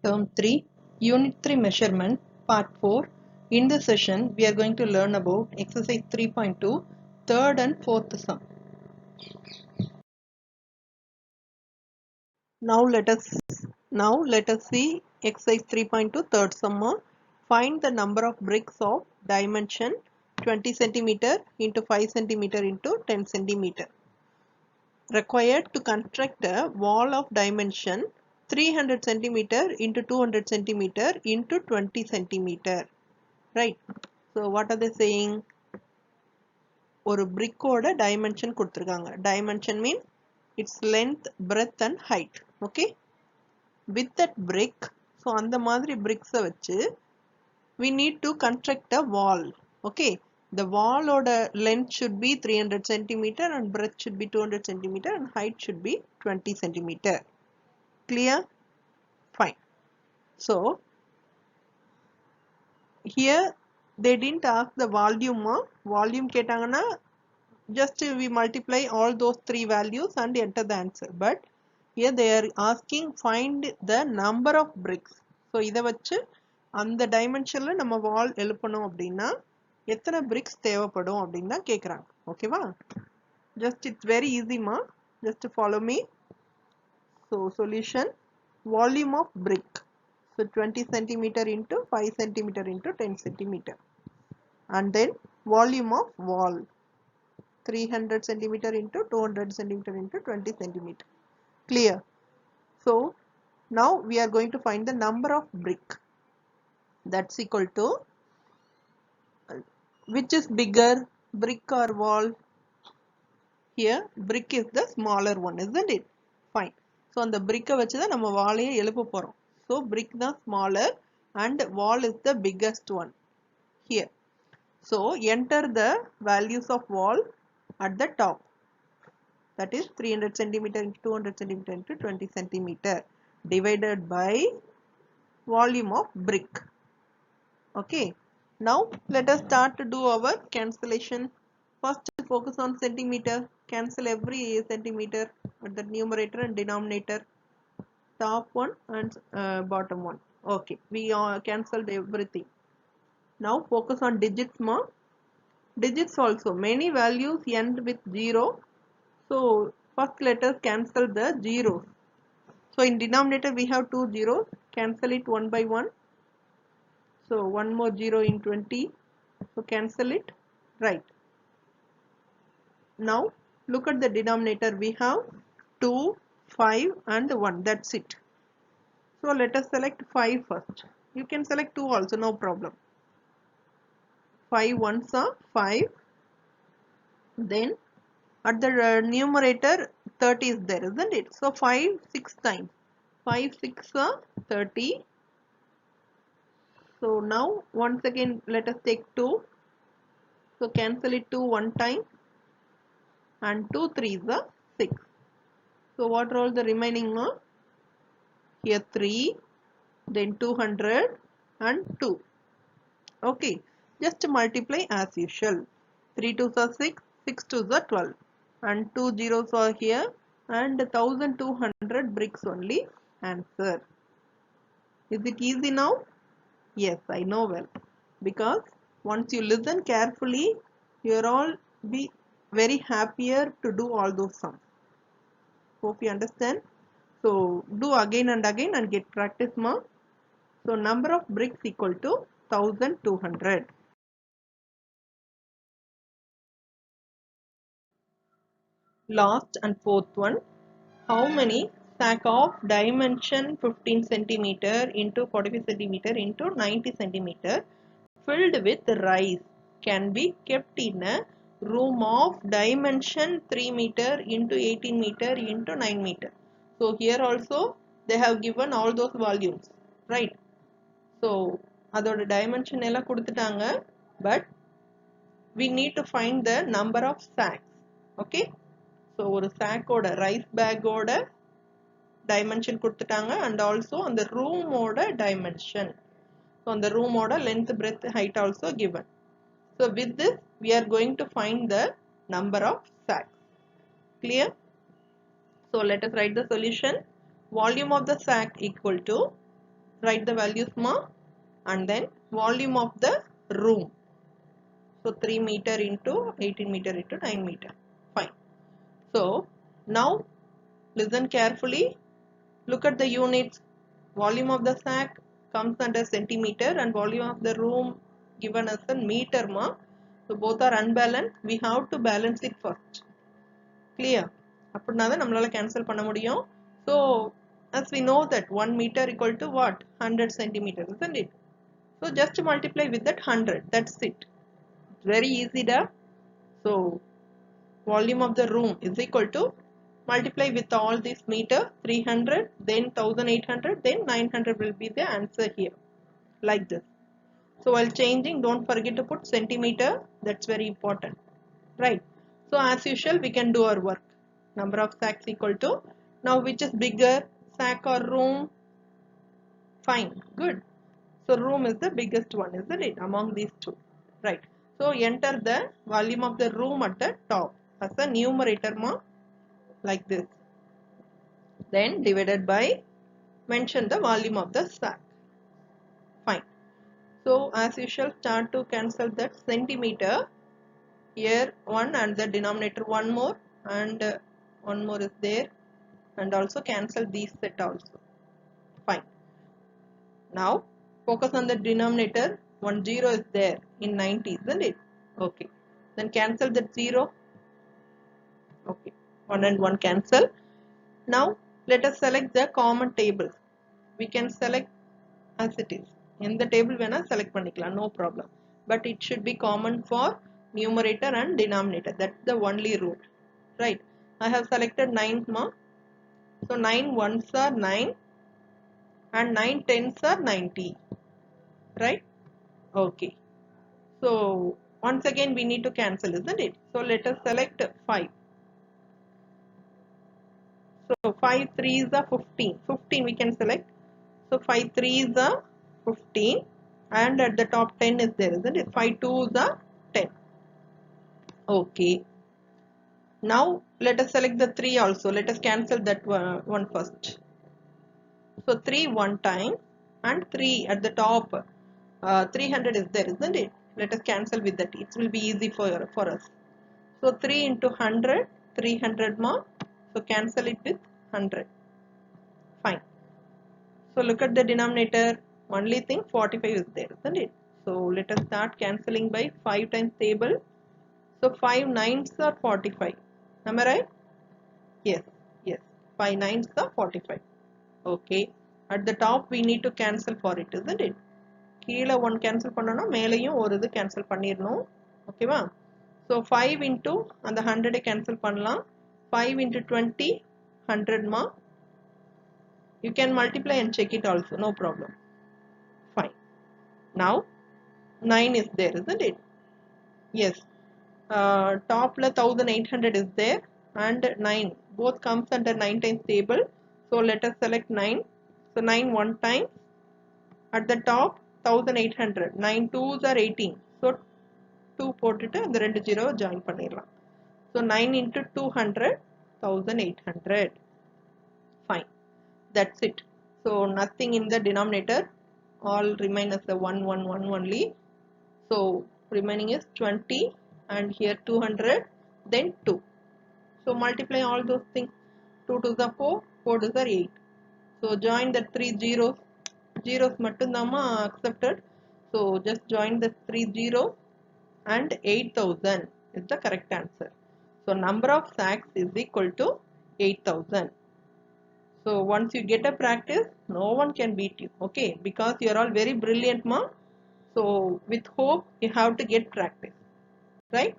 Term 3, Unit 3 Measurement, Part 4. In this session, we are going to learn about Exercise 3.2, third and fourth sum. Now let us see Exercise 3.2, third sum. Find the number of bricks of dimension 20 cm into 5 cm into 10 cm required to construct a wall of dimension 300 cm into 200 cm into 20 cm. Right. So what are they saying? ஒரு brick-ஓட dimension கொடுத்திருக்காங்க. Dimension means its length, breadth and height. Okay. With that brick, so அந்த மாதிரி bricks வச்சு we need to construct a wall. Okay. The wall ஓட length should be 300 cm and breadth should be 200 cm and height should be 20 cm. Clear? Fine. So here they didn't ask the volume. Volume கேட்டாங்கன்னா just we multiply all those three values and enter the answer. But here they are asking find the number of bricks. So இதை வச்சு அந்த dimensionல நம்ம wall எழுப்பணும் அப்படின்னா எத்தனை bricks தேவைப்படும் அப்படின்னு தான் கேட்குறாங்க. ஓகேவா? Just it's very easy ma. Just follow me. So solution, volume of brick. So 20 centimeter into 5 centimeter into 10 centimeter. And then volume of wall. 300 centimeter into 200 centimeter into 20 centimeter. Clear? So now we are going to find the number of brick. That's equal to, which is bigger, brick or wall? Here brick is the smaller one, isn't it? Fine. So on the brick வச்சு தான் நம்ம வாளையே எழுப்ப போறோம். So brick தான் smaller and wall is the biggest one here. So enter the values of wall at the top. That is 300 centimeter into 200 centimeter into 20 centimeter divided by volume of brick. Okay. Now let us start to do our cancellation. First focus on centimeter. Cancel every centimeter at the numerator and denominator. Top one and bottom one. Okay. We cancelled everything. Now focus on digits more. Digits also. Many values end with 0. So first let us cancel the zeros. So in denominator we have 2 zeros. Cancel it one by one. So one more 0 in 20. So cancel it. Right. Now look at the denominator. We have 2, 5 and 1. That's it. So let us select 5 first. You can select 2 also, no problem. 5 ones are 5. Then at the numerator 30 is there, isn't it? So 5 6 times. 5 6 are 30. So now once again let us take 2. So cancel it 2 one time. And 2 3s are 6. So what are all the remaining? Here 3. Then 200 and 2. Okay. Just multiply as usual. 3 2s are 6. 6 2s are 12. And 2 zeros are here. And 1200 bricks only answer. Is it easy now? Yes, I know well. Because once you listen carefully, you'll all be very happier to do all those sums. Hope you understand. So do again and again and get practice more. So number of bricks equal to 1200. Last and fourth one. How many sack of dimension 15 centimeter into 45 centimeter into 90 centimeter filled with rice can be kept in a room of dimension 3 meter into 18 meter into 9 meter. So here also they have given all those volumes, right? So அதோட dimension எல்லாம் கொடுத்துட்டாங்க, but we need to find the number of sacks. Okay. So ஒரு sack ஓட rice bag ஓட dimension கொடுத்துட்டாங்க and also on the room ஓட dimension. So on the room order length, breadth, height also given. So with this we are going to find the number of sacks. Clear? So let us write the solution. Volume of the sack equal to write the values ma, and then volume of the room. So 3 meter into 18 meter into 9 meter. Fine. So now listen carefully. Look at the units. Volume of the sack comes under centimeter and volume of the room given as a meter ma. So both are unbalanced. We have to balance it first. Clear? அப்படினா தான் நம்மளால cancel பண்ண முடியும். So as we know that 1 meter equal to what? 100 centimeter, isn't it? So just multiply with that 100. That's it. Very easy da. So volume of the room is equal to multiply with all these meter 300, then 1800, then 900 will be the answer here, like this. So while changing, don't forget to put centimeter. That's very important, right? So as usual, we can do our work. Number of sacks equal to, now which is bigger, sack or room? Fine, good. So room is the biggest one, isn't it, among these two, right? So enter the volume of the room at the top as a numerator ma, like this. Then divided by, mention the volume of the sack. Fine. So as usual, start to cancel that centimeter. Here one and the denominator one more, and one more is there, and also cancel these set also. Fine. Now focus on the denominator. 1 0 is there in 90, isn't it? Okay. Then cancel that 0. Okay. 1 and 1 cancel. Now let us select the common tables. We can select as it is. In the table vena select panikalam, no problem. But it should be common for numerator and denominator. That's the only rule. Right. I have selected 9 ma. So 9 ones are 9 and 9 tens are 90. Right? Okay. So once again we need to cancel, isn't it? So let us select 5. So 5 3s are 15. 15 we can select. So 5 3s are 15, and at the top 10 is there, isn't it? 5 2s are 10. Okay. Now let us select the 3 also. Let us cancel that one first. So 3 one time and 3 at the top. 300 is there, isn't it? Let us cancel with that. It will be easy for us. So 3 into 100, 300 more. So cancel it with 100. Fine. So look at the denominator. Only thing 45 is there, isn't it? So let us start cancelling by 5 times table. So 5 9s are 45. Am I right? Yes, yes. 5 9s are 45. Okay. At the top we need to cancel for it, isn't it? கீழே 1 cancel பண்ணனும், மேலையும் ஒரு இது cancel பண்ணிரணும். ஓகேவா? So 5 into அந்த 100 cancel பண்ணலாம். 5 into 20 100 ma. You can multiply and check it also, no problem. Fine. Now 9 is there, isn't it? Yes. Top la 1800 is there, and 9 both comes under 9 times table. So let us select 9. So 9 one time. At the top 1800. 9 2s are 18. So 2 போட்டுட்டு அந்த 2 0 join பண்ணிரலாம். So 9 into 200, 1800. Fine. That's it. So nothing in the denominator. All remain as the 1 1 1 only. So remaining is 20, and here 200, then 2. So multiply all those things. 2 to the 4, 4 to the 8. So join the 3 zeros. Zeros mattumdama accepted. So just join the 3 zeros, and 8000 is the correct answer. So number of sacks is equal to 8000. So once you get a practice, no one can beat you. Okay, because you are all very brilliant ma. So with hope you have to get practice, right?